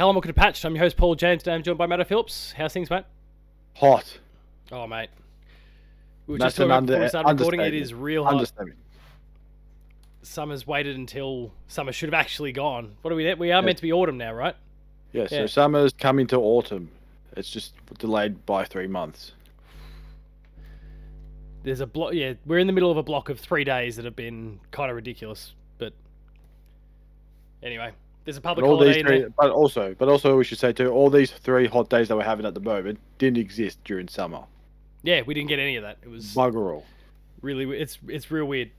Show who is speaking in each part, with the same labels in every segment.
Speaker 1: Hello and welcome to Patched. I'm your host, Paul James. Today I'm joined by Matto Phillips. How's things, mate?
Speaker 2: Hot.
Speaker 1: Oh, mate. We were
Speaker 2: That's
Speaker 1: just talking
Speaker 2: an
Speaker 1: about before we started recording. It
Speaker 2: understatement.
Speaker 1: is real hot.
Speaker 2: Understatement.
Speaker 1: Summer's waited until summer should have actually gone. What are we at? We are meant to be autumn now, right?
Speaker 2: Yeah, so summer's coming to autumn. It's just delayed by 3 months.
Speaker 1: There's a block. Yeah, we're in the middle of a block of 3 days that have been kind of ridiculous. But anyway, there's a public holiday in there.
Speaker 2: But also we should say too, all these 3 hot days that we're having at the moment didn't exist during summer.
Speaker 1: Yeah, we didn't get any of that. It was
Speaker 2: bugger all.
Speaker 1: Really, it's real weird.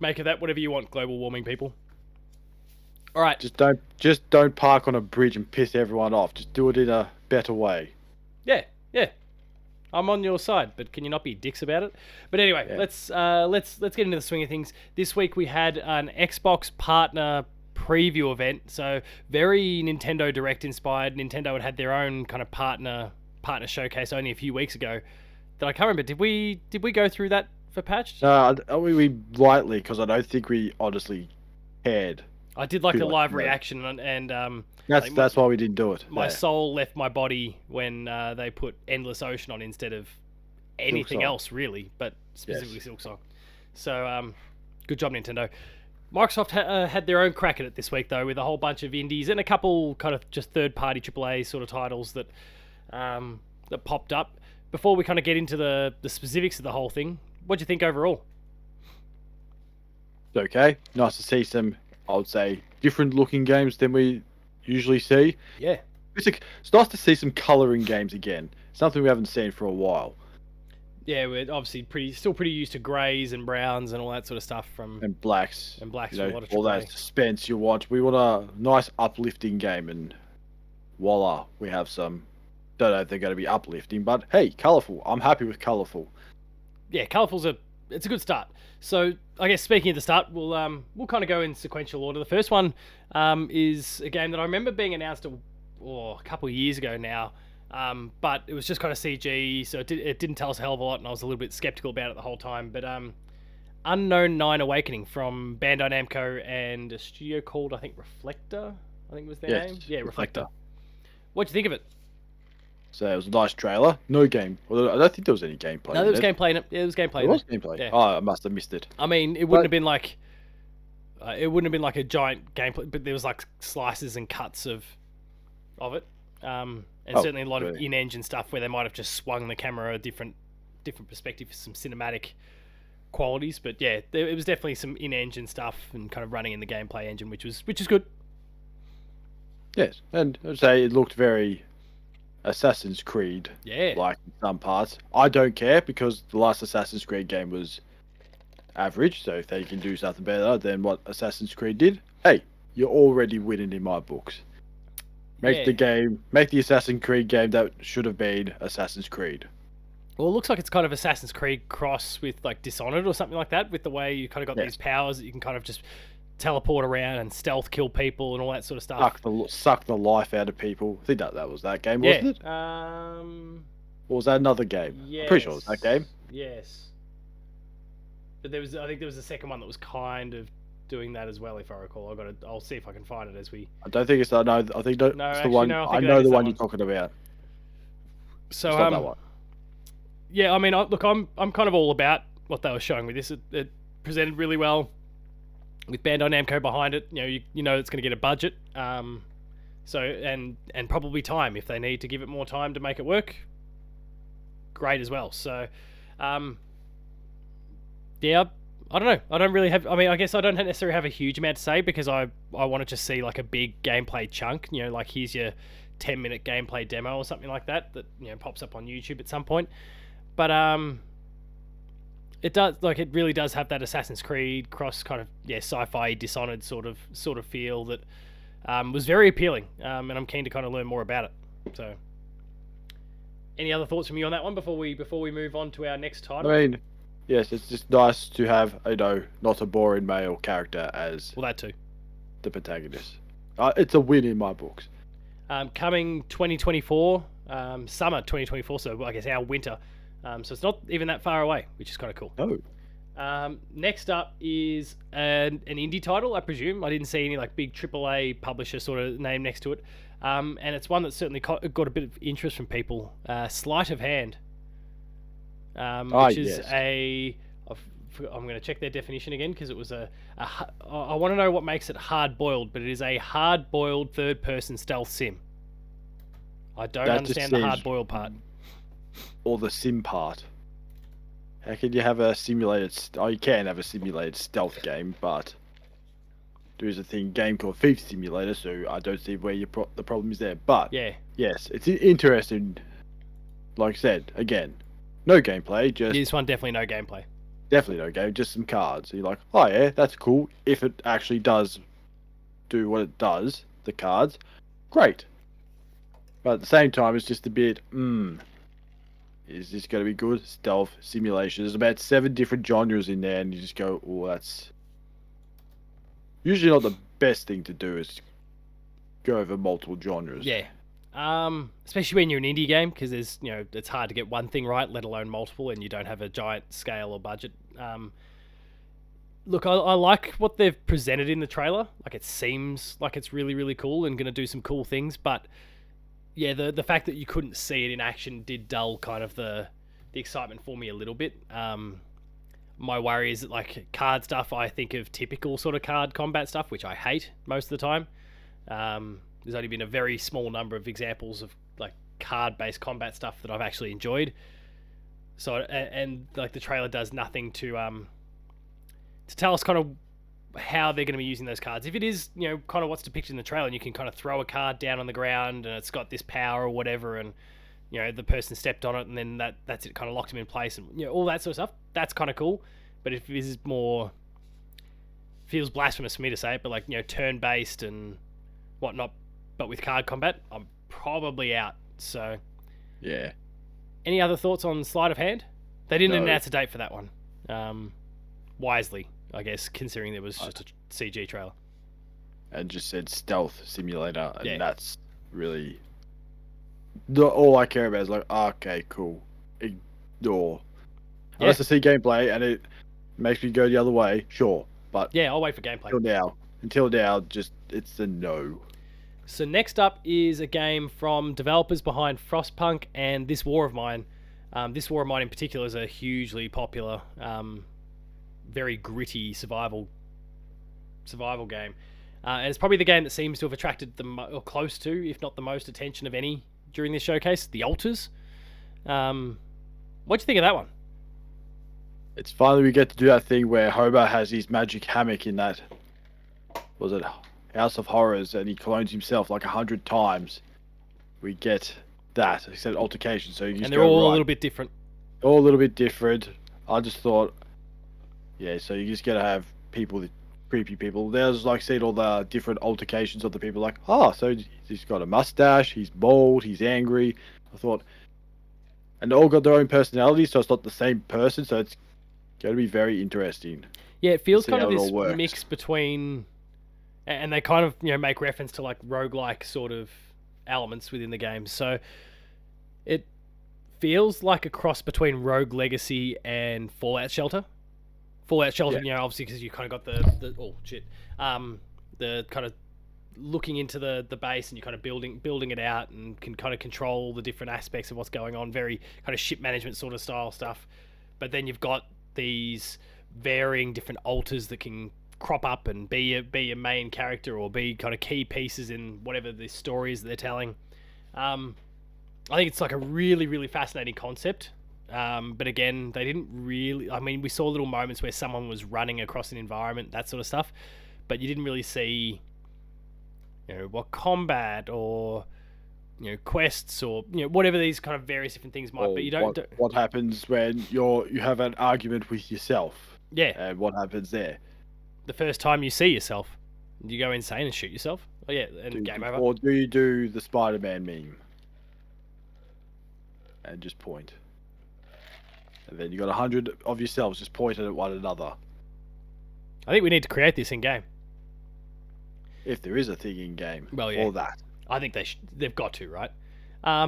Speaker 1: Make of that whatever you want, global warming people. All right.
Speaker 2: Just don't park on a bridge and piss everyone off. Just do it in a better way.
Speaker 1: Yeah. I'm on your side, but can you not be dicks about it? But anyway, let's get into the swing of things. This week we had an Xbox partner preview event, so very Nintendo Direct inspired. Nintendo had their own kind of partner showcase only a few weeks ago. That I can't remember. Did we go through that for Patched?
Speaker 2: We lightly, because I don't think we honestly cared.
Speaker 1: I did like the live reaction, and
Speaker 2: that's why we didn't do it.
Speaker 1: My soul left my body when they put Endless Ocean on instead of anything else, really, but specifically Silksong. So, good job, Nintendo. Microsoft had their own crack at it this week, though, with a whole bunch of indies and a couple kind of just third-party AAA sort of titles that popped up. Before we kind of get into the specifics of the whole thing, what do you think overall?
Speaker 2: It's okay. Nice to see some, I would say, different looking games than we usually see.
Speaker 1: Yeah.
Speaker 2: It's nice to see some colour in games again. Something we haven't seen for a while.
Speaker 1: Yeah, we're obviously still pretty used to greys and browns and all that sort of stuff
Speaker 2: and blacks.
Speaker 1: And blacks,
Speaker 2: from
Speaker 1: a lot of
Speaker 2: all that suspense you want. We want a nice uplifting game, and voila, we have some. Don't know if they're going to be uplifting, but hey, colourful. I'm happy with colourful.
Speaker 1: Yeah, colourful's it's a good start. So I guess speaking of the start, we'll kind of go in sequential order. The first one is a game that I remember being announced a couple of years ago now, but it was just kind of CG, so it didn't tell us a hell of a lot, and I was a little bit skeptical about it the whole time. But Unknown 9 Awakening from Bandai Namco and a studio called, I think, Reflector. I think was their name. Yeah, Reflector. What'd you think of it?
Speaker 2: So it was a nice trailer. No game. Well, I don't think there was any gameplay.
Speaker 1: No, there was gameplay in it. Yeah, there was gameplay.
Speaker 2: There was gameplay.
Speaker 1: Yeah.
Speaker 2: Oh, I must have missed it.
Speaker 1: I mean, it wouldn't have been like a giant gameplay, but there was like slices and cuts of it, and certainly a lot of in-engine stuff where they might have just swung the camera a different perspective for some cinematic qualities. But yeah, it was definitely some in-engine stuff and kind of running in the gameplay engine, which is good.
Speaker 2: Yes, and I'd say it looked very Assassin's Creed, like in some parts. I don't care because the last Assassin's Creed game was average, so if they can do something better than what Assassin's Creed did, hey, you're already winning in my books. Make the Assassin's Creed game that should have been Assassin's Creed.
Speaker 1: Well, it looks like it's kind of Assassin's Creed cross with like Dishonored or something like that, with the way you kind of got these powers that you can kind of just teleport around and stealth kill people and all that sort of stuff.
Speaker 2: Suck the life out of people. I think that was that game, wasn't it? Or was that another game?
Speaker 1: Yes.
Speaker 2: I'm pretty sure it was that game.
Speaker 1: Yes. But I think there was a second one that was kind of doing that as well, if I recall. I'll see if I can find it as we.
Speaker 2: I don't think it's that. No, I think it's the one. I know the one you're talking about.
Speaker 1: So
Speaker 2: it's not that one.
Speaker 1: Yeah, I mean, look, I'm kind of all about what they were showing with this. It presented really well. With Bandai Namco behind it, you know it's going to get a budget, so and probably time if they need to give it more time to make it work. Great as well. So, yeah, I don't know. I don't really have. I mean, I guess I don't necessarily have a huge amount to say because I want to just see like a big gameplay chunk. Like here's your 10-minute gameplay demo or something like that pops up on YouTube at some point. But it really does have that Assassin's Creed cross kind of sci-fi Dishonored sort of feel that was very appealing, and I'm keen to kind of learn more about it. So, any other thoughts from you on that one before we move on to our next title?
Speaker 2: I mean, yes, it's just nice to have not a boring male character as
Speaker 1: that too,
Speaker 2: the protagonist. It's a win in my books.
Speaker 1: Coming 2024, summer 2024, so I guess our winter. So it's not even that far away, which is kind of cool.
Speaker 2: No.
Speaker 1: Next up is an indie title, I presume. I didn't see any like big AAA publisher sort of name next to it. And it's one that's certainly got a bit of interest from people. Sleight of Hand, which is I'm going to check their definition again because it was I want to know what makes it hard-boiled, but it is a hard-boiled third-person stealth sim. I don't understand the hard-boiled part.
Speaker 2: Or the sim part. How can you have a simulated... you can have a simulated stealth game, but there is a game called Thief Simulator, so I don't see where the problem is there. But, yes, it's interesting. Like I said, again, no gameplay, just...
Speaker 1: This one, definitely no gameplay.
Speaker 2: Definitely no game, just some cards. So you're like, oh yeah, that's cool. If it actually does do what it does, the cards, great. But at the same time, it's just a bit, is this going to be good? Stealth simulation. There's about 7 different genres in there, and you just go, oh, that's usually not the best thing to do, is go over multiple genres.
Speaker 1: Yeah. Especially when you're an indie game, because there's, it's hard to get one thing right, let alone multiple, and you don't have a giant scale or budget. Look, I like what they've presented in the trailer. Like, it seems like it's really, really cool and going to do some cool things, but yeah, the fact that you couldn't see it in action did dull kind of the excitement for me a little bit. My worry is that, like, card stuff, I think of typical sort of card combat stuff, which I hate most of the time. There's only been a very small number of examples of like card-based combat stuff that I've actually enjoyed. So, and like the trailer does nothing to tell us kind of how they're going to be using those cards. If it is, kind of what's depicted in the trailer, and you can kind of throw a card down on the ground and it's got this power or whatever, and the person stepped on it and then that's it, kind of locked him in place, and all that sort of stuff. That's kind of cool. But if this is more, feels blasphemous for me to say it, but like turn-based and whatnot, but with card combat, I'm probably out. So,
Speaker 2: yeah.
Speaker 1: Any other thoughts on Sleight of Hand? They didn't announce a date for that one. Wisely, I guess, considering there was just a CG trailer.
Speaker 2: And just said stealth simulator, and that's really all I care about. Is like, okay, cool, ignore. Unless I see gameplay and it makes me go the other way, sure. But
Speaker 1: yeah, I'll wait for gameplay.
Speaker 2: Until now, just it's a no.
Speaker 1: So next up is a game from developers behind Frostpunk and This War of Mine. This War of Mine in particular is a hugely popular, very gritty survival game. And it's probably the game that seems to have attracted or close to, if not the most attention of any during this showcase, The Altars. What'd you think of that one?
Speaker 2: It's finally we get to do that thing where Homer has his magic hammock in that, was it House of Horrors, and he clones himself like 100 times. We get that. I said altercation, so you just
Speaker 1: they're all a little bit different.
Speaker 2: All a little bit different. I just thought, so you just gotta have people, creepy people. There's like seeing all the different altercations of the people. Like, so he's got a mustache, he's bald, he's angry. I thought, and they all got their own personality, so it's not the same person. So it's going to be very interesting.
Speaker 1: Yeah, it feels kind of this mix between. And they kind of, make reference to like roguelike sort of elements within the game. So it feels like a cross between Rogue Legacy and Fallout Shelter. Fallout Shelter, obviously because you kind of got the kind of looking into the base and you're kind of building it out and can kind of control the different aspects of what's going on. Very kind of ship management sort of style stuff. But then you've got these varying different altars that can crop up and be a main character or be kind of key pieces in whatever the story is that they're telling. I think it's like a really, really fascinating concept. But again, they didn't really... I mean, we saw little moments where someone was running across an environment, that sort of stuff, but you didn't really see, what combat or, quests or, whatever these kind of various different things might be. You don't...
Speaker 2: What happens when you have an argument with yourself?
Speaker 1: Yeah.
Speaker 2: And what happens there?
Speaker 1: The first time you see yourself, you go insane and shoot yourself. Oh yeah, and game over.
Speaker 2: Or do you do the Spider-Man meme and just point, and then you got 100 of yourselves just pointed at one another?
Speaker 1: I think we need to create this in game.
Speaker 2: If there is a thing in game, or that,
Speaker 1: I think they've got to, right?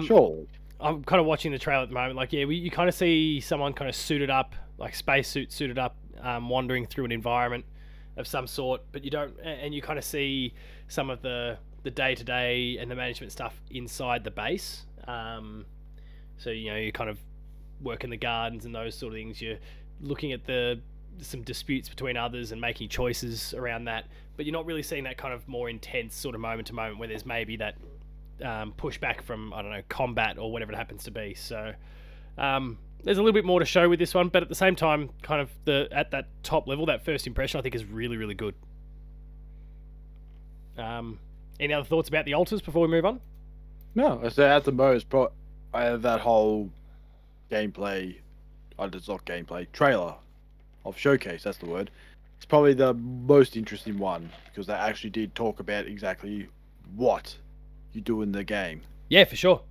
Speaker 2: Sure.
Speaker 1: I'm kind of watching the trailer at the moment. Like, you kind of see someone kind of suited up, like spacesuit suited up, wandering through an environment of some sort, but you don't, and you kind of see some of the day-to-day and the management stuff inside the base. So you kind of work in the gardens and those sort of things. You're looking at some disputes between others and making choices around that, but you're not really seeing that kind of more intense sort of moment to moment where there's maybe that pushback from, I don't know, combat or whatever it happens to be. So there's a little bit more to show with this one, but at the same time, kind of at that top level, that first impression I think is really, really good. Any other thoughts about the altars before we move on?
Speaker 2: No, I say at the most, but I have that whole gameplay, it's not gameplay, trailer of Showcase, that's the word. It's probably the most interesting one because they actually did talk about exactly what you do in the game.
Speaker 1: Yeah, for sure.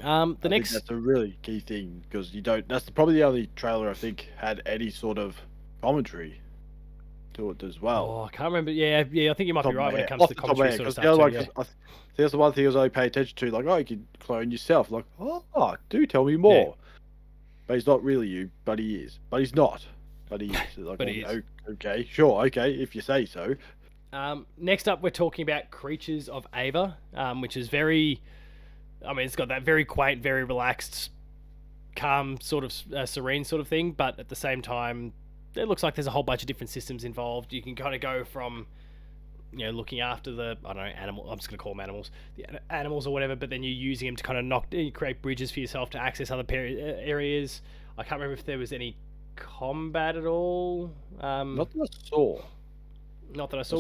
Speaker 2: I think that's a really key thing because that's probably the only trailer I think had any sort of commentary to it as well.
Speaker 1: Oh, I can't remember. Yeah, I think you might be right when it comes to commentary sort of stuff.
Speaker 2: I think that's the one thing I pay attention to. Like, you can clone yourself. Like, do tell me more. Yeah. But he's not really you, but he is. But he's not. But he is. Like,
Speaker 1: but he is.
Speaker 2: Okay, sure, okay, if you say so.
Speaker 1: Next up, we're talking about Creatures of Ava, which is very... I mean, it's got that very quaint, very relaxed, calm, sort of serene sort of thing, but at the same time, it looks like there's a whole bunch of different systems involved. You can kind of go from, looking after the, I don't know, animal. I'm just going to call them animals, the animals or whatever. But then you're using them to kind of create bridges for yourself to access other areas. I can't remember if there was any combat at all.
Speaker 2: Not that I saw.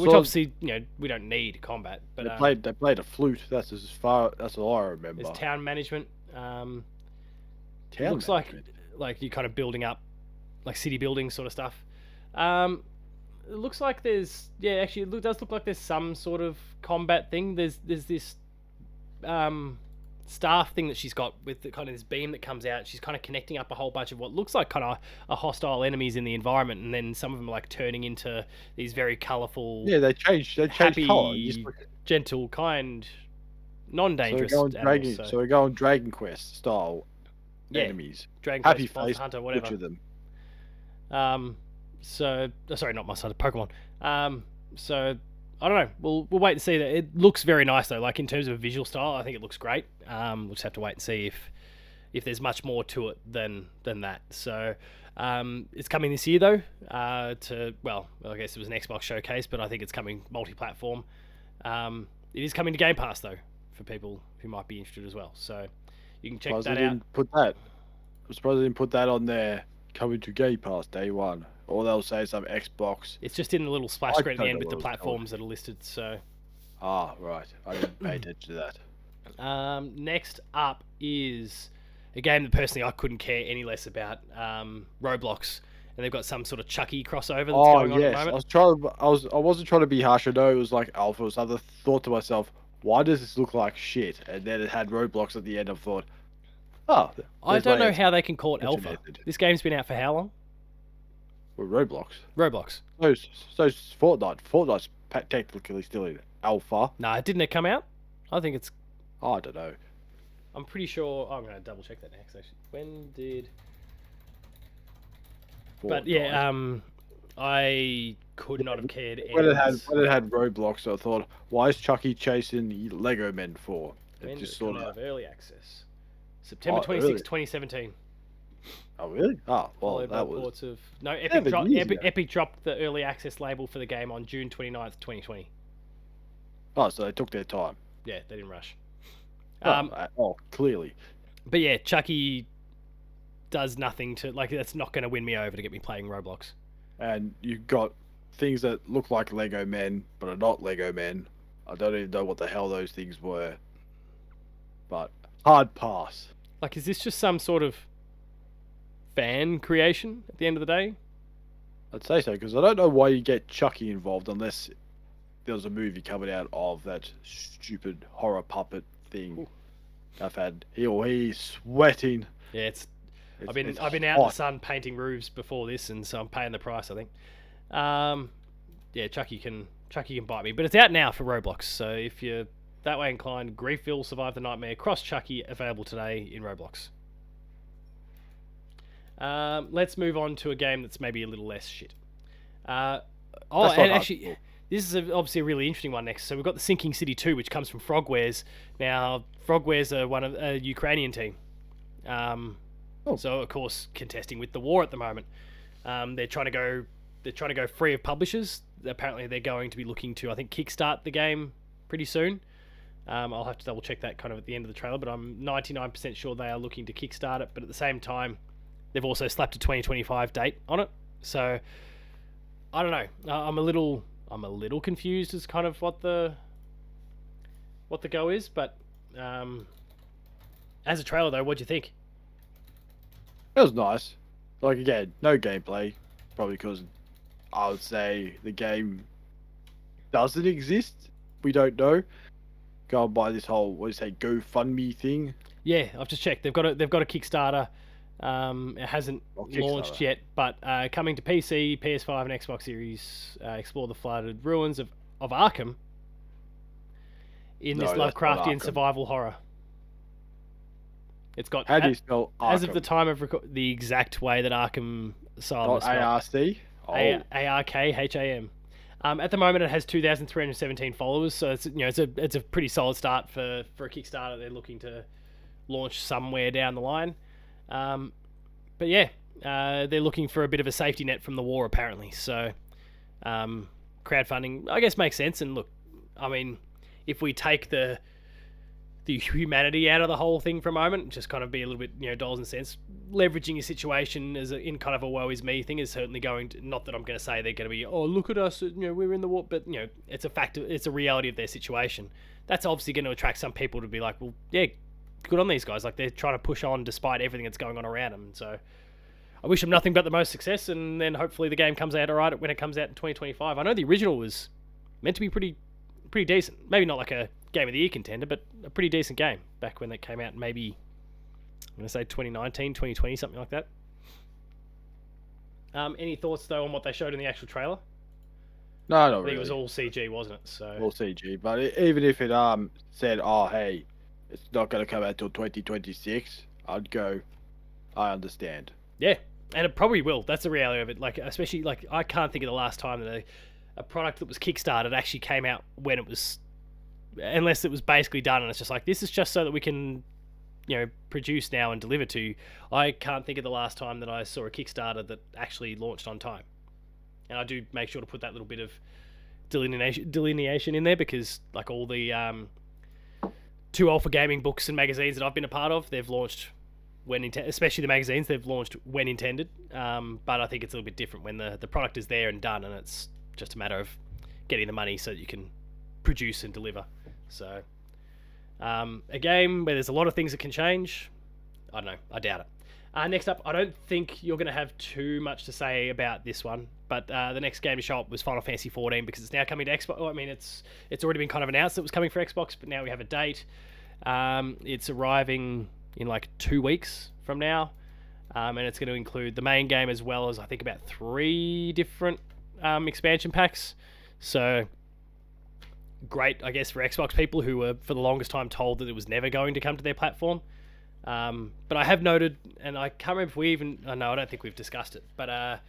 Speaker 1: Which obviously, we don't need combat. But
Speaker 2: they played a flute. That's all I remember.
Speaker 1: There's town management.
Speaker 2: Looks
Speaker 1: like you're kind of building up, like city building sort of stuff. It looks like there's actually it does look like there's some sort of combat thing. There's this staff thing that she's got with the kind of this beam that comes out. She's kind of connecting up a whole bunch of what looks like kind of a hostile enemies in the environment, and then some of them are like turning into these very colourful.
Speaker 2: Yeah, they changed happy, colour.
Speaker 1: Gentle, kind, non-dangerous
Speaker 2: animals. So we're going Dragon Quest style enemies.
Speaker 1: Dragon
Speaker 2: happy
Speaker 1: Quest,
Speaker 2: face,
Speaker 1: Hunter, whatever.
Speaker 2: Picture them.
Speaker 1: So sorry, not my side, Pokemon. So I don't know. We'll wait and see. That it looks very nice though. Like in terms of visual style, I think it looks great. We'll just have to wait and see if there's much more to it than that. So it's coming this year though. I guess it was an Xbox showcase, but I think it's coming multi-platform. It is coming to Game Pass though for people who might be interested as well. So you can check that out.
Speaker 2: I'm surprised they didn't put that on there. Coming to Game Pass day one. Or they'll say some Xbox.
Speaker 1: It's just in a little splash screen at the end with the platforms that are listed. So.
Speaker 2: Right. I didn't pay attention to
Speaker 1: that. Next up is a game that personally I couldn't care any less about. Roblox, and they've got some sort of Chucky crossover that's going on at the moment.
Speaker 2: I wasn't trying to be harsh. I know it was like alpha or something. I thought to myself, why does this look like shit? And then it had Roblox at the end. I thought,
Speaker 1: I don't know how they can call it alpha. This game's been out for how long?
Speaker 2: Well, Roblox. So Fortnite. Fortnite's technically still in alpha.
Speaker 1: Nah, didn't it come out? I think it's...
Speaker 2: I don't know.
Speaker 1: I'm pretty sure... I'm going to double check that next, actually. When did... Fortnite. But yeah, I could not have cared.
Speaker 2: When it had Roblox, I thought, why is Chucky chasing Lego men for?
Speaker 1: When did it come out of early access? September 26, 2017.
Speaker 2: Oh really? That was...
Speaker 1: Epic dropped the early access label for the game on June 29th, 2020.
Speaker 2: Oh, so they took their time.
Speaker 1: Yeah, they didn't rush.
Speaker 2: Clearly.
Speaker 1: But yeah, Chucky does nothing to... that's not going to win me over to get me playing Roblox.
Speaker 2: And you've got things that look like Lego men, but are not Lego men. I don't even know what the hell those things were. But hard pass.
Speaker 1: Is this just some sort of fan creation at the end of the day?
Speaker 2: I'd say so, because I don't know why you get Chucky involved unless there was a movie coming out of that stupid horror puppet thing. Ooh. He's sweating.
Speaker 1: Yeah, I've been out in the sun painting roofs before this, and so I'm paying the price, I think. Yeah, Chucky can bite me, but it's out now for Roblox. So if you're that way inclined, Griefville Survive the Nightmare Cross Chucky available today in Roblox. Let's move on to a game that's maybe a little less shit. Actually, this is obviously a really interesting one next. So we've got the Sinking City 2, which comes from Frogwares. Now, Frogwares are one of a Ukrainian team. So of course contesting with the war at the moment. They're trying to go free of publishers. Apparently, they're going to be looking to, I think, kickstart the game pretty soon. I'll have to double check that kind of at the end of the trailer, but I'm 99% sure they are looking to kickstart it. But at the same time, they've also slapped a 2025 date on it. So I don't know. I'm a little confused as kind of what the go is. But as a trailer though, what do you think?
Speaker 2: It was nice. Like, again, no gameplay, probably because I would say the game doesn't exist. We don't know. Go by this whole, what do you say, GoFundMe thing.
Speaker 1: Yeah, I've just checked. They've got a Kickstarter. It hasn't launched yet, but coming to PC, PS5, and Xbox Series. Explore the flooded ruins of Arkham in this Lovecraftian survival horror. It's got.
Speaker 2: How do you spell Arkham?
Speaker 1: As of the time of the exact way that Arkham Asylum is spelled.
Speaker 2: ARC?
Speaker 1: ARKHAM. At the moment, it has 2,317 followers, so it's a pretty solid start for a Kickstarter. They're looking to launch somewhere down the line, but yeah, they're looking for a bit of a safety net from the war apparently. So, crowdfunding, I guess, makes sense. And look, I mean, if we take the humanity out of the whole thing for a moment, just kind of be a little bit, dollars and cents, leveraging your situation in kind of a woe is me thing is certainly going to, not that I'm going to say they're going to be, oh, look at us, we're in the war, but it's a fact, it's a reality of their situation. That's obviously going to attract some people to be like, well, yeah, good on these guys. Like, they're trying to push on despite everything that's going on around them. So I wish them nothing but the most success, and then hopefully the game comes out all right when it comes out in 2025. I know the original was meant to be pretty decent. Maybe not like a Game of the Year contender, but a pretty decent game back when it came out. Maybe I'm going to say 2019, 2020, something like that. Any thoughts though on what they showed in the actual trailer?
Speaker 2: No, not
Speaker 1: really. I think
Speaker 2: it
Speaker 1: was all CG, wasn't it? So
Speaker 2: all CG. But even if it said, oh hey, it's not going to come out till 2026, I'd go, I understand.
Speaker 1: Yeah, and it probably will. That's the reality of it. Like, especially, like, I can't think of the last time that a product that was kickstarted actually came out when it was, unless it was basically done and it's just like, this is just so that we can produce now and deliver to you. I can't think of the last time that I saw a Kickstarter that actually launched on time. And I do make sure to put that little bit of delineation in there, because like all the Too Old for Gaming books and magazines that I've been a part of, they've launched when intended, especially the magazines, they've launched when intended. But I think it's a little bit different when the product is there and done, and it's just a matter of getting the money so that you can produce and deliver. So a game where there's a lot of things that can change, I don't know, I doubt it. Next up, I don't think you're going to have too much to say about this one, but the next game to show up was Final Fantasy 14, because it's now coming to Xbox. I mean, it's already been kind of announced that it was coming for Xbox, but now we have a date. It's arriving in like 2 weeks from now, and it's going to include the main game as well as I think about 3 different expansion packs. So great, I guess, for Xbox people who were for the longest time told that it was never going to come to their platform. But I have noted, and I can't remember if we even, no, I don't think we've discussed it, but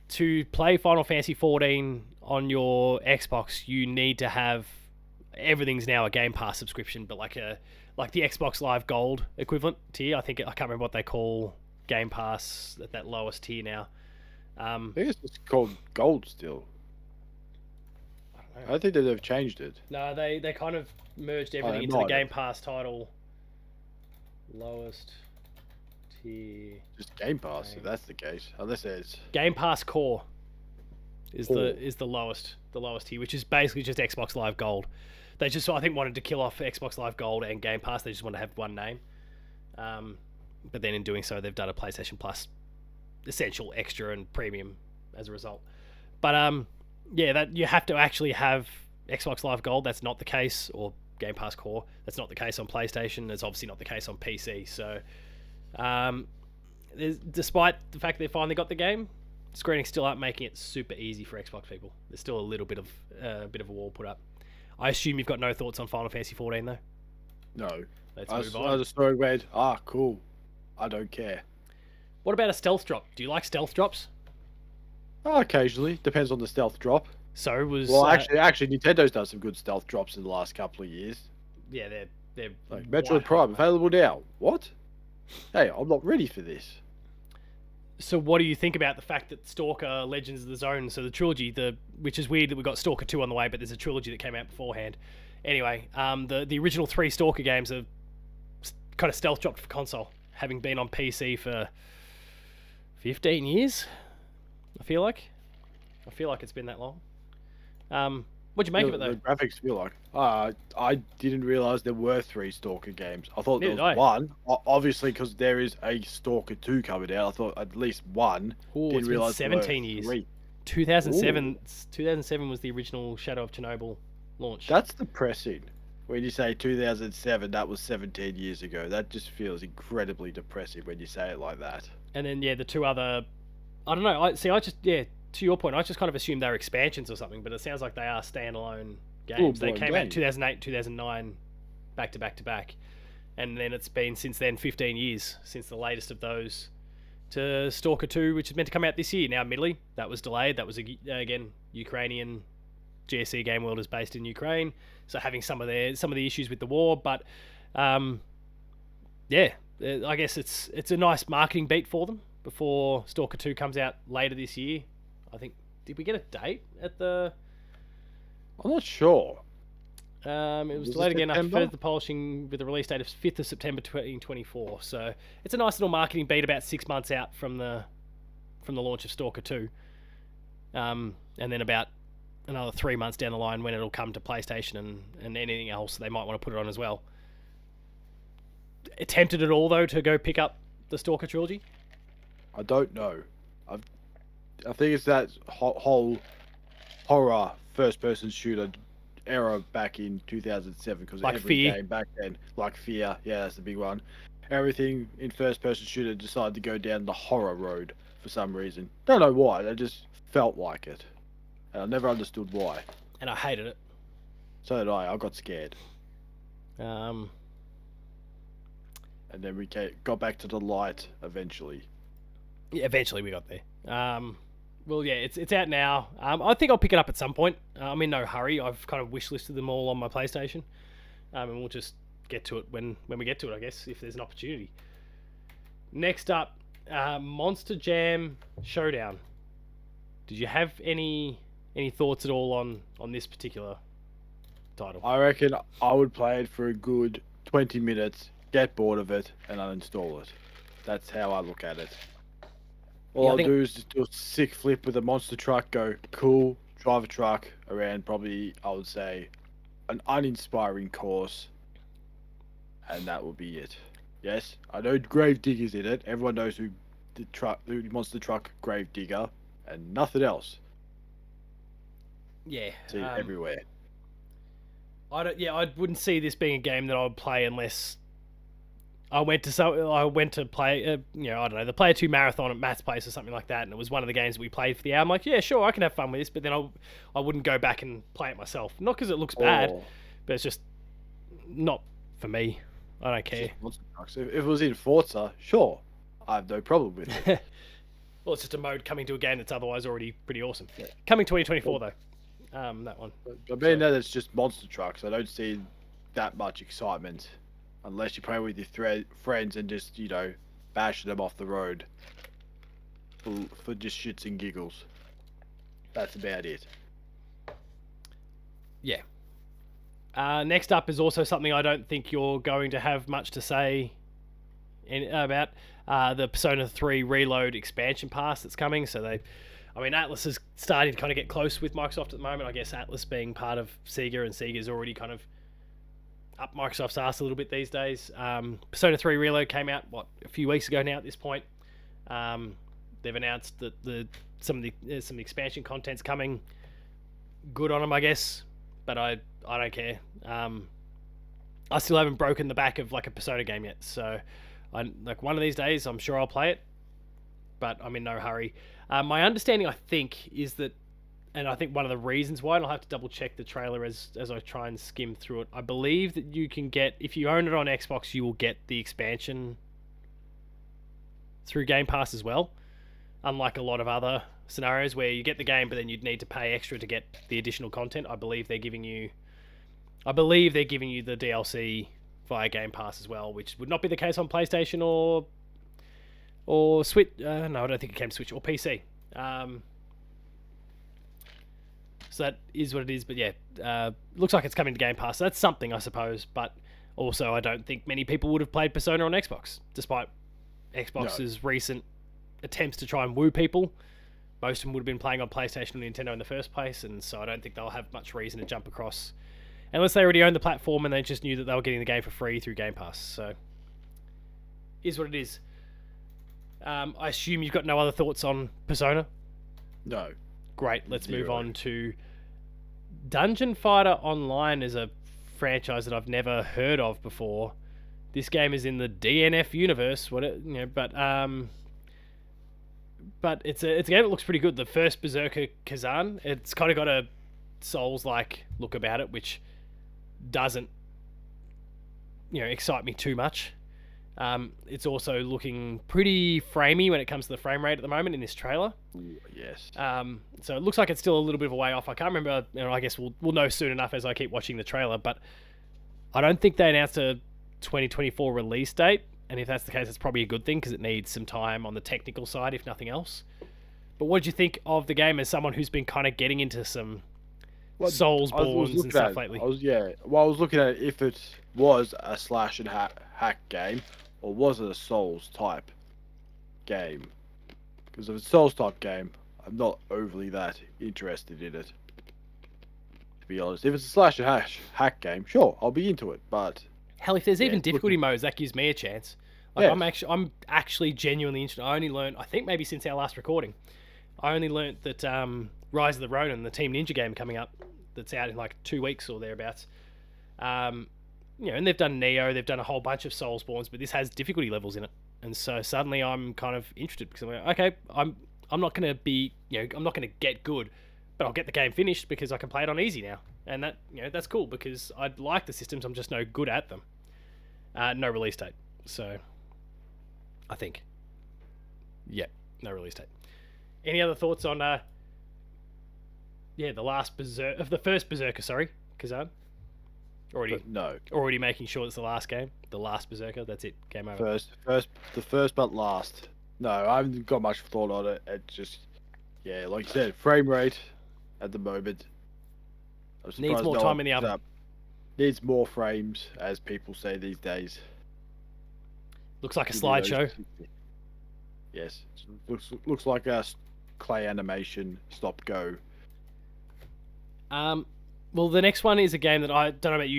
Speaker 1: to play Final Fantasy 14 on your Xbox, you need to have, everything's now a Game Pass subscription, but like the Xbox Live Gold equivalent tier. I can't remember what they call Game Pass at that lowest tier now.
Speaker 2: I think it's just called Gold still. I think that they've changed it.
Speaker 1: No, they kind of merged everything into the Game Pass title. Lowest tier. Just
Speaker 2: Game Pass, if that's the case. Unless there's
Speaker 1: Game Pass Core is the lowest tier, which is basically just Xbox Live Gold. They just, I think, wanted to kill off Xbox Live Gold and Game Pass. They just want to have one name. But then in doing so, they've done a PlayStation Plus Essential, Extra, and Premium as a result. But yeah, that you have to actually have Xbox Live Gold. That's not the case, or Game Pass Core. That's not the case on PlayStation. It's obviously not the case on PC. So, despite the fact they finally got the game, Square Enix still aren't making it super easy for Xbox people. There's still a little bit of a wall put up. I assume you've got no thoughts on Final Fantasy 14 though.
Speaker 2: No.
Speaker 1: Let's move on.
Speaker 2: I just read, cool. I don't care.
Speaker 1: What about a stealth drop? Do you like stealth drops?
Speaker 2: Oh, occasionally, depends on the stealth drop.
Speaker 1: So was
Speaker 2: well, actually, Nintendo's done some good stealth drops in the last couple of years.
Speaker 1: Yeah, they're
Speaker 2: like Metroid Prime available now. What? Hey, I'm not ready for this.
Speaker 1: So what do you think about the fact that Stalker Legends of the Zone, so the trilogy, which is weird that we got Stalker 2 on the way, but there's a trilogy that came out beforehand. Anyway, the original 3 Stalker games are kind of stealth dropped for console, having been on PC for 15 years. I feel like it's been that long. What'd you make of it though?
Speaker 2: The graphics feel like. I didn't realize there were 3 Stalker games. I thought there
Speaker 1: Neither
Speaker 2: was
Speaker 1: did I.
Speaker 2: one. Obviously, because there is a Stalker 2 coming out. I thought at least one.
Speaker 1: Ooh,
Speaker 2: Didn't
Speaker 1: it's
Speaker 2: realize
Speaker 1: been
Speaker 2: there were
Speaker 1: 17 years.
Speaker 2: 3.
Speaker 1: 2007 was the original Shadow of Chernobyl launch.
Speaker 2: That's depressing. When you say 2007, that was 17 years ago. That just feels incredibly depressing when you say it like that.
Speaker 1: And then the 2 other, I don't know. To your point, I just kind of assumed they were expansions or something, but it sounds like they are standalone games. They came out in 2008, 2009, back to back to back, and then it's been since then 15 years since the latest of those to Stalker 2, which is meant to come out this year. Now, admittedly, that was delayed. That was again Ukrainian. GSC Game World is based in Ukraine, so having some of the issues with the war, but I guess it's a nice marketing beat for them before Stalker 2 comes out later this year. I think, did we get a date at the...
Speaker 2: I'm not sure.
Speaker 1: It was delayed again after further polishing with the release date of 5th of September 2024. So it's a nice little marketing beat about 6 months out from the launch of Stalker 2. And then about another 3 months down the line when it'll come to PlayStation and anything else they might want to put it on as well. Tempted at all, though, to go pick up the Stalker trilogy?
Speaker 2: I don't know. I think it's that whole horror first-person shooter era back in 2007, because
Speaker 1: like
Speaker 2: every
Speaker 1: Fear.
Speaker 2: game back then, like Fear, yeah, that's the big one. Everything in first-person shooter decided to go down the horror road for some reason. Don't know why. They just felt like it, and I never understood why.
Speaker 1: And I hated it.
Speaker 2: So did I. I got scared.
Speaker 1: Um.
Speaker 2: And then we got back to the light eventually.
Speaker 1: Yeah, eventually we got there. Well, yeah, it's out now. I think I'll pick it up at some point. I'm in no hurry. I've kind of wishlisted them all on my PlayStation. And we'll just get to it when we get to it, I guess, if there's an opportunity. Next up, Monster Jam Showdown. Did you have any thoughts at all on this particular title?
Speaker 2: I reckon I would play it for a good 20 minutes, get bored of it, and uninstall it. That's how I look at it. All I'll do is just do a sick flip with a monster truck, go cool, drive a truck around probably, I would say, an uninspiring course, and that would be it. Yes, I know Grave Digger's in it. Everyone knows who the monster truck Grave Digger, and nothing else.
Speaker 1: Yeah,
Speaker 2: see it everywhere.
Speaker 1: I wouldn't see this being a game that I would play unless I went to play, I don't know, the Player 2 Marathon at Matt's place or something like that, and it was one of the games that we played for the hour. I'm like, yeah, sure, I can have fun with this, but then I wouldn't go back and play it myself. Not because it looks bad, but it's just not for me. I don't care.
Speaker 2: If it was in Forza, sure, I have no problem with it.
Speaker 1: Well, it's just a mode coming to a game that's otherwise already pretty awesome. Yeah. Coming 2024, though, that one.
Speaker 2: I mean, that it's just monster trucks. I don't see that much excitement. Unless you play with your friends and just, bashing them off the road for just shits and giggles. That's about it.
Speaker 1: Yeah. Next up is also something I don't think you're going to have much to say about. The Persona 3 Reload expansion pass that's coming. So Atlas is starting to kind of get close with Microsoft at the moment. I guess Atlas being part of Sega, and Sega's already kind of up Microsoft's ass a little bit these days. Persona 3 Reload came out, a few weeks ago now at this point. They've announced that some of the expansion content's coming. Good on them, I guess, but I don't care. I still haven't broken the back of like a Persona game yet, so one of these days I'm sure I'll play it, but I'm in no hurry. My understanding, I think, is that, and I think one of the reasons why, and I'll have to double check the trailer as I try and skim through it, I believe that you can get, if you own it on Xbox, you will get the expansion through Game Pass as well. Unlike a lot of other scenarios where you get the game, but then you'd need to pay extra to get the additional content. I believe they're giving you the DLC via Game Pass as well, which would not be the case on PlayStation or Switch. No, I don't think it came to Switch or PC. So that is what it is. But yeah, looks like it's coming to Game Pass. So that's something, I suppose. But also, I don't think many people would have played Persona on Xbox, despite Xbox's recent attempts to try and woo people. Most of them would have been playing on PlayStation and Nintendo in the first place, and so I don't think they'll have much reason to jump across, unless they already own the platform and they just knew that they were getting the game for free through Game Pass. So, is what it is. I assume you've got no other thoughts on Persona?
Speaker 2: No.
Speaker 1: Great, let's move on to Dungeon Fighter Online. Is a franchise that I've never heard of before. This game is in the DNF universe, but it's a game that looks pretty good. The first Berserker Kazan, it's kind of got a Souls-like look about it, which doesn't, excite me too much. It's also looking pretty framey when it comes to the frame rate at the moment in this trailer.
Speaker 2: Yes.
Speaker 1: So it looks like it's still a little bit of a way off. I can't remember. I guess we'll know soon enough as I keep watching the trailer. But I don't think they announced a 2024 release date. And if that's the case, it's probably a good thing because it needs some time on the technical side, if nothing else. But what did you think of the game as someone who's been kind of getting into some Soulsborns and stuff lately?
Speaker 2: I was looking at if it was a slash and hack game or was it a Souls type game. Because if it's a Souls type game, I'm not overly that interested in it. To be honest, if it's a slash and hack game, sure, I'll be into it. But
Speaker 1: hell, if there's even difficulty modes, that gives me a chance. Like I'm actually genuinely interested. I only learned, I think maybe since our last recording, I only learnt that Rise of the Ronin, the Team Ninja game coming up, that's out in like 2 weeks or thereabouts. And they've done Neo, they've done a whole bunch of Soulsborns, but this has difficulty levels in it, and so suddenly I'm kind of interested because I'm like, okay, I'm not going to be, I'm not going to get good, but I'll get the game finished because I can play it on easy now, and that, that's cool because I like the systems, I'm just no good at them. No release date, so I think, no release date. Any other thoughts on, the first Berserker, Kazan? Already making sure it's the last game, the last Berserker. That's it. Game over.
Speaker 2: The first but last. No, I haven't got much thought on it. It just, like you said, frame rate at the moment.
Speaker 1: Needs more time in the oven.
Speaker 2: Needs more frames, as people say these days.
Speaker 1: Looks like a slideshow.
Speaker 2: Yes, looks like a clay animation stop go.
Speaker 1: Well, the next one is a game that I don't know about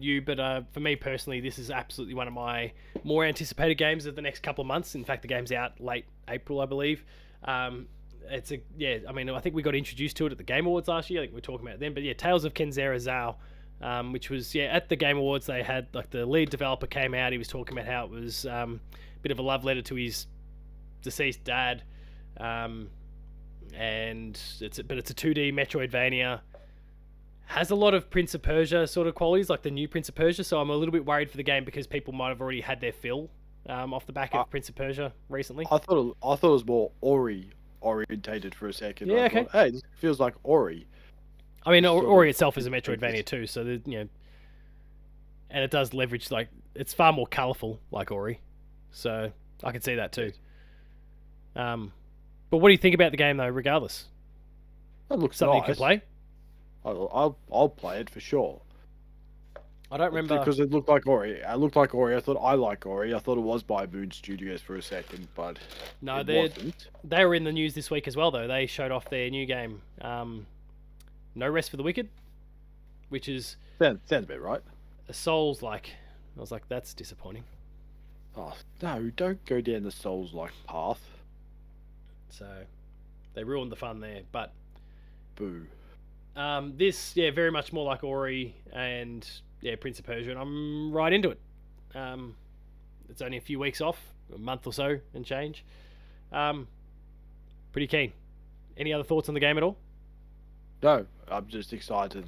Speaker 1: you, but for me personally, this is absolutely one of my more anticipated games of the next couple of months. In fact, the game's out late April, I believe. I think we got introduced to it at the Game Awards last year. I think we were talking about it then. But yeah, Tales of Kenzera Zao, which was at the Game Awards. They had like the lead developer came out. He was talking about how it was a bit of a love letter to his deceased dad, and it's a 2D Metroidvania. Has a lot of Prince of Persia sort of qualities, like the new Prince of Persia. So I'm a little bit worried for the game because people might have already had their fill off the back of Prince of Persia recently.
Speaker 2: I thought it was more Ori orientated for a second.
Speaker 1: Yeah, okay.
Speaker 2: Hey, this feels like Ori.
Speaker 1: I mean, Ori itself is a Metroidvania too, so and it does leverage, like, it's far more colourful like Ori, so I can see that too. But what do you think about the game though? Regardless,
Speaker 2: It looks
Speaker 1: something
Speaker 2: nice.
Speaker 1: You can play.
Speaker 2: I'll play it for sure.
Speaker 1: I don't remember
Speaker 2: because it looked like Ori. I thought I like Ori. I thought it was by Moon Studios for a second, but
Speaker 1: no,
Speaker 2: it wasn't.
Speaker 1: They were in the news this week as well, though. They showed off their new game, No Rest for the Wicked, which is
Speaker 2: sounds a bit right.
Speaker 1: A Souls-like. I was like, that's disappointing.
Speaker 2: Oh no! Don't go down the Souls-like path.
Speaker 1: So they ruined the fun there, but
Speaker 2: boo.
Speaker 1: This, very much more like Ori and Prince of Persia, and I'm right into it. It's only a few weeks off, a month or so and change. Pretty keen. Any other thoughts on the game at all?
Speaker 2: No, I'm just excited.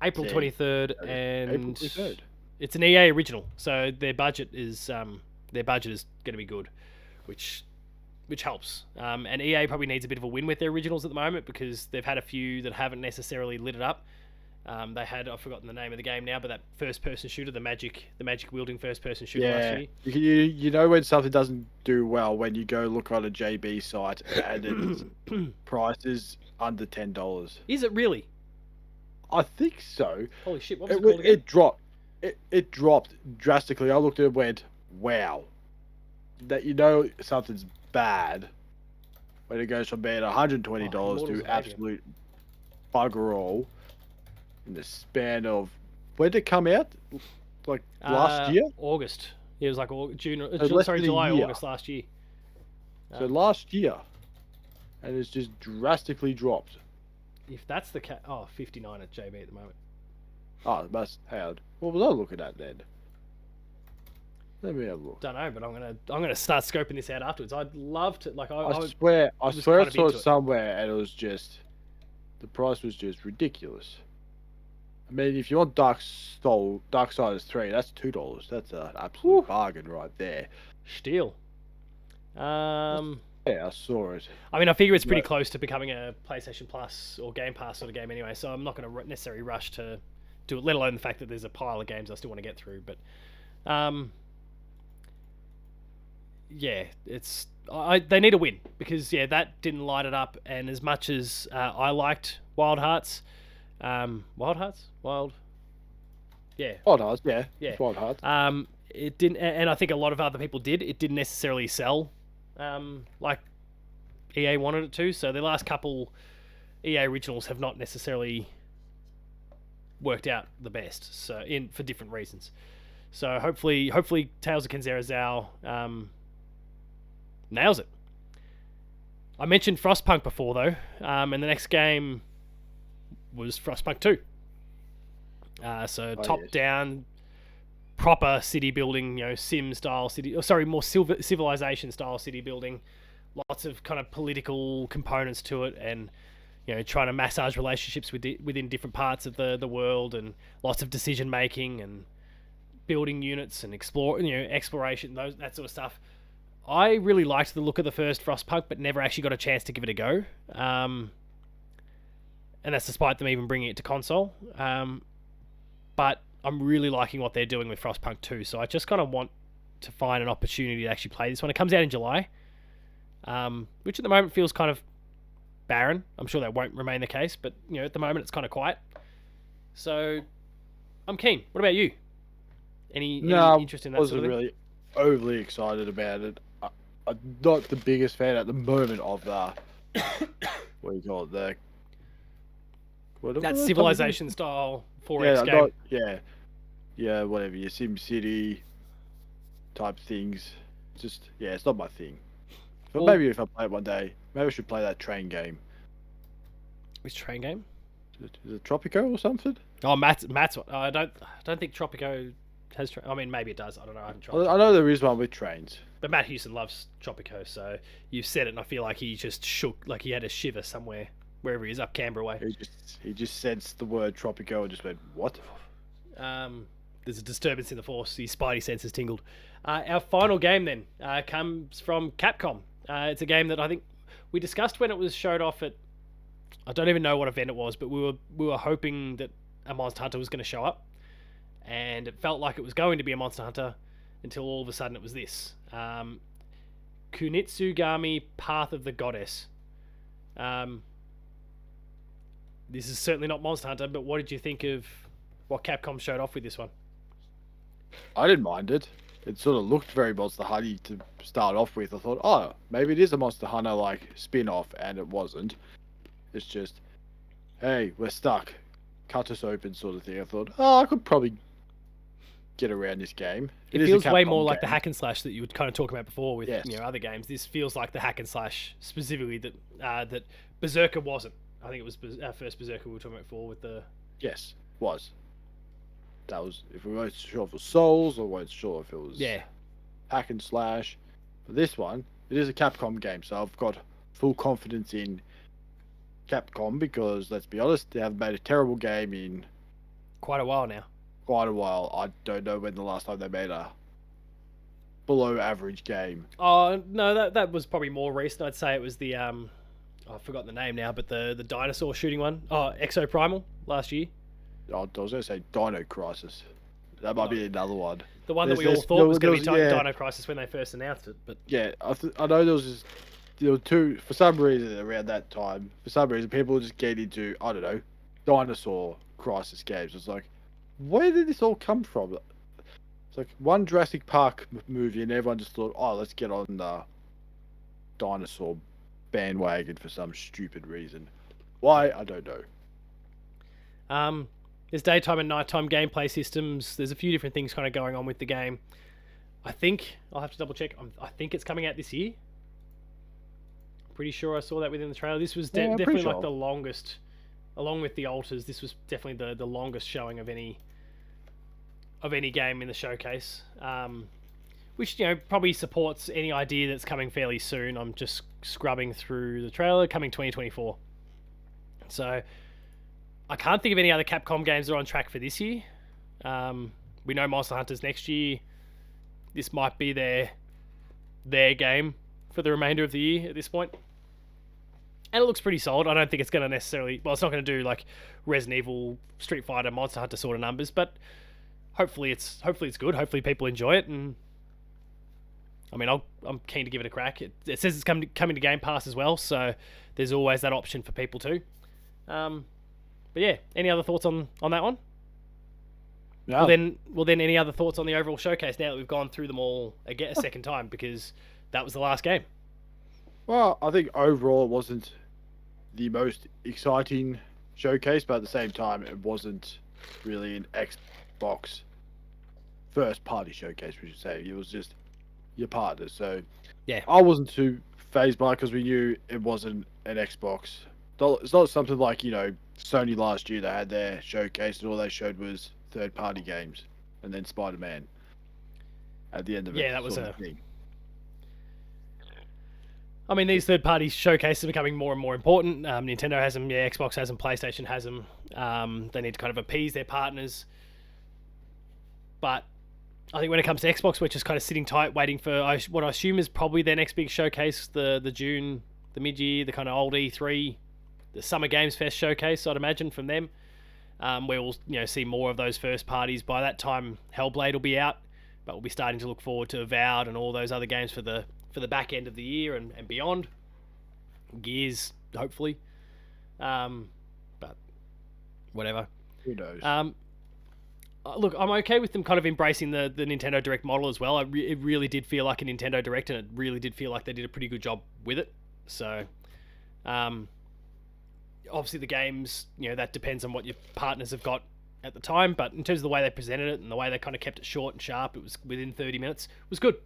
Speaker 1: April 23rd, and
Speaker 2: April 23rd.
Speaker 1: It's an EA original, so their budget is going to be good. which helps. And EA probably needs a bit of a win with their originals at the moment because they've had a few that haven't necessarily lit it up. They had, I've forgotten the name of the game now, but that first-person shooter, the magic wielding first-person shooter last
Speaker 2: year. You know when something doesn't do well when you go look on a JB site and its price is under $10.
Speaker 1: Is it really?
Speaker 2: I think so.
Speaker 1: Holy shit! What was it called again?
Speaker 2: It dropped. It dropped drastically. I looked at it and went, "Wow." That something's bad when it goes from being $120 to absolute bugger all in the span of, when did it come out? Like last year?
Speaker 1: August. Yeah, it was like July, August last year.
Speaker 2: So last year, and it's just drastically dropped.
Speaker 1: If that's the case, 59 at JB at the moment.
Speaker 2: Oh, it must have. What was I looking at then? Let me have a look.
Speaker 1: Don't know, but I'm gonna start scoping this out afterwards. I'd love to. Like, I
Speaker 2: swear I saw it somewhere, and it was just, the price was just ridiculous. I mean, if you want Darksiders 3, that's $2. That's an absolute bargain right there.
Speaker 1: Steal.
Speaker 2: Yeah, I saw it.
Speaker 1: I mean, I figure it's pretty close to becoming a PlayStation Plus or Game Pass sort of game anyway, so I'm not going to necessarily rush to do it, let alone the fact that there's a pile of games I still want to get through. But, yeah, they need a win because, that didn't light it up. And as much as I liked Wild Hearts, Wild Hearts, it didn't, and I think a lot of other people did. It didn't necessarily sell like EA wanted it to. So the last couple EA originals have not necessarily worked out the best. So for different reasons. So hopefully Tales of Kenzera Zao nails it. I mentioned Frostpunk before though, and the next game was Frostpunk 2. Top-down, proper city building, Sim-style city... more civilization-style city building. Lots of kind of political components to it, and, trying to massage relationships within different parts of the world, and lots of decision-making, and building units, and exploration, that sort of stuff. I really liked the look of the first Frostpunk, but never actually got a chance to give it a go. And that's despite them even bringing it to console. But I'm really liking what they're doing with Frostpunk 2, so I just kind of want to find an opportunity to actually play this one. It comes out in July, which at the moment feels kind of barren. I'm sure that won't remain the case, but at the moment it's kind of quiet. So I'm keen. What about you? Any interest in that?
Speaker 2: I wasn't really overly excited about it. I'm not the biggest fan at the moment of the what do you call it?
Speaker 1: That civilization style 4X game.
Speaker 2: Yeah, whatever. Your Sim City type things. Just it's not my thing. But maybe if I play it one day, maybe I should play that train game.
Speaker 1: Which train game?
Speaker 2: Is it Tropico or something?
Speaker 1: Oh, Matt's one. I don't think Tropico has. I mean, maybe it does. I don't know. I haven't tried.
Speaker 2: I know there is one with trains.
Speaker 1: But Matt Houston loves Tropico, so you've said it, and I feel like he just shook, like he had a shiver somewhere, wherever he is, up Canberra way.
Speaker 2: He just sensed the word Tropico and just went, what?
Speaker 1: There's a disturbance in the force. His spidey senses tingled. Our final game then comes from Capcom. It's a game that I think we discussed when it was showed off at, I don't even know what event it was, but we were hoping that a Monster Hunter was going to show up, and it felt like it was going to be a Monster Hunter until all of a sudden it was this. Kunitsugami Path of the Goddess. This is certainly not Monster Hunter, but what did you think of what Capcom showed off with this one?
Speaker 2: I didn't mind it. It sort of looked very Monster Hunter to start off with. I thought, maybe it is a Monster Hunter like spin-off, and it wasn't. It's just, hey, we're stuck. Cut us open sort of thing. I thought, I could probably get around this game.
Speaker 1: It feels way more like the hack and slash that you would kind of talk about before with other games. This feels like the hack and slash specifically that Berserker wasn't. I think it was our first Berserker we were talking about before with the...
Speaker 2: Yes, was. That was, if we weren't sure if it was Souls or weren't sure if it was hack and slash. For this one, it is a Capcom game, so I've got full confidence in Capcom because, let's be honest, they haven't made a terrible game in...
Speaker 1: quite a while now.
Speaker 2: I don't know when the last time they made a below average game.
Speaker 1: Oh no, that was probably more recent. I'd say it was the I've forgotten the name now, but the dinosaur shooting one. Oh, Exo Primal last year.
Speaker 2: Oh, I was going to say Dino Crisis. That might be another one.
Speaker 1: The one that we all thought was going to be Dino Crisis when they first announced it. But
Speaker 2: yeah, I know there were two, for some reason around that time, for some reason people were just getting into, I don't know, Dinosaur Crisis games. It's like, where did this all come from? It's like one Jurassic Park movie and everyone just thought, oh, let's get on the dinosaur bandwagon for some stupid reason. Why? I don't know.
Speaker 1: There's daytime and nighttime gameplay systems. There's a few different things kind of going on with the game. I think, I'll have to double check, I think it's coming out this year. Pretty sure I saw that within the trailer. This was definitely like the longest, along with the alters, this was definitely the longest showing of any game in the showcase. Which, probably supports any idea that's coming fairly soon. I'm just scrubbing through the trailer, coming 2024. So I can't think of any other Capcom games that are on track for this year. We know Monster Hunter's next year. This might be their game for the remainder of the year at this point. And it looks pretty solid. I don't think it's going to necessarily... Well, it's not going to do like Resident Evil, Street Fighter, Monster Hunter sort of numbers, but hopefully it's good. Hopefully people enjoy it. And I mean, I'm keen to give it a crack. It says it's coming to Game Pass as well, so there's always that option for people too. But yeah, any other thoughts on that one? No. Well then, any other thoughts on the overall showcase now that we've gone through them all again a second time, because that was the last game?
Speaker 2: Well, I think overall it wasn't the most exciting showcase, but at the same time it wasn't really an Xbox first party showcase, we should say. It was just your partners. So
Speaker 1: yeah,
Speaker 2: I wasn't too phased by it because we knew it wasn't an Xbox. It's not something like, Sony last year. They had their showcase and all they showed was third-party games, and then Spider-Man at the end of it.
Speaker 1: Yeah, that was a thing. I mean, these third-party showcases are becoming more and more important. Nintendo has them, Xbox has them, PlayStation has them. They need to kind of appease their partners. But I think when it comes to Xbox, we're just kind of sitting tight, waiting for what I assume is probably their next big showcase, the June, the mid-year, the kind of old E3, the Summer Games Fest showcase, I'd imagine, from them. Where we'll see more of those first parties. By that time, Hellblade will be out, but we'll be starting to look forward to Avowed and all those other games for the back end of the year and beyond. Gears, hopefully. But whatever.
Speaker 2: Who knows?
Speaker 1: Look, I'm okay with them kind of embracing the Nintendo Direct model as well. It really did feel like a Nintendo Direct, and it really did feel like they did a pretty good job with it. So, obviously the games, that depends on what your partners have got at the time, but in terms of the way they presented it and the way they kind of kept it short and sharp, it was within 30 minutes. It was good.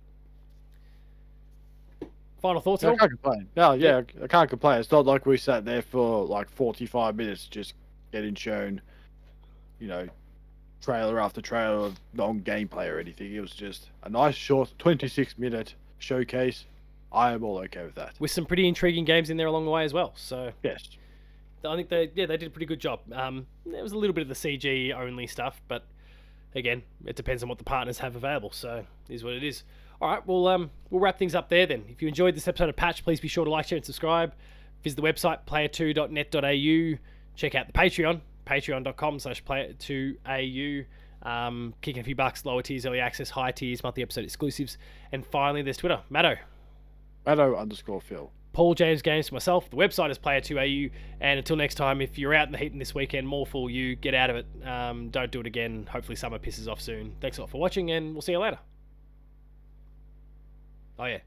Speaker 1: Final thoughts?
Speaker 2: I can't complain. No, yeah, I can't complain. It's not like we sat there for like 45 minutes just getting shown, trailer after trailer of non-gameplay or anything. It was just a nice short 26-minute showcase. I am all okay with that.
Speaker 1: With some pretty intriguing games in there along the way as well. So
Speaker 2: yes.
Speaker 1: I think they did a pretty good job. There was a little bit of the CG only stuff, but again, it depends on what the partners have available. So it is what it is. All right, we'll wrap things up there then. If you enjoyed this episode of Patch, please be sure to like, share, and subscribe. Visit the website player2.net.au. Check out the Patreon, patreon.com/player2au. Kicking a few bucks, lower tiers, early access, high tiers, monthly episode exclusives, and finally there's Twitter, Matto
Speaker 2: Matto_Phil.
Speaker 1: Paul James Games for myself. The website is player2au. And until next time, if you're out in the heat this weekend, more fool you. Get out of it. Don't do it again. Hopefully summer pisses off soon. Thanks a lot for watching, and we'll see you later. Oh yeah.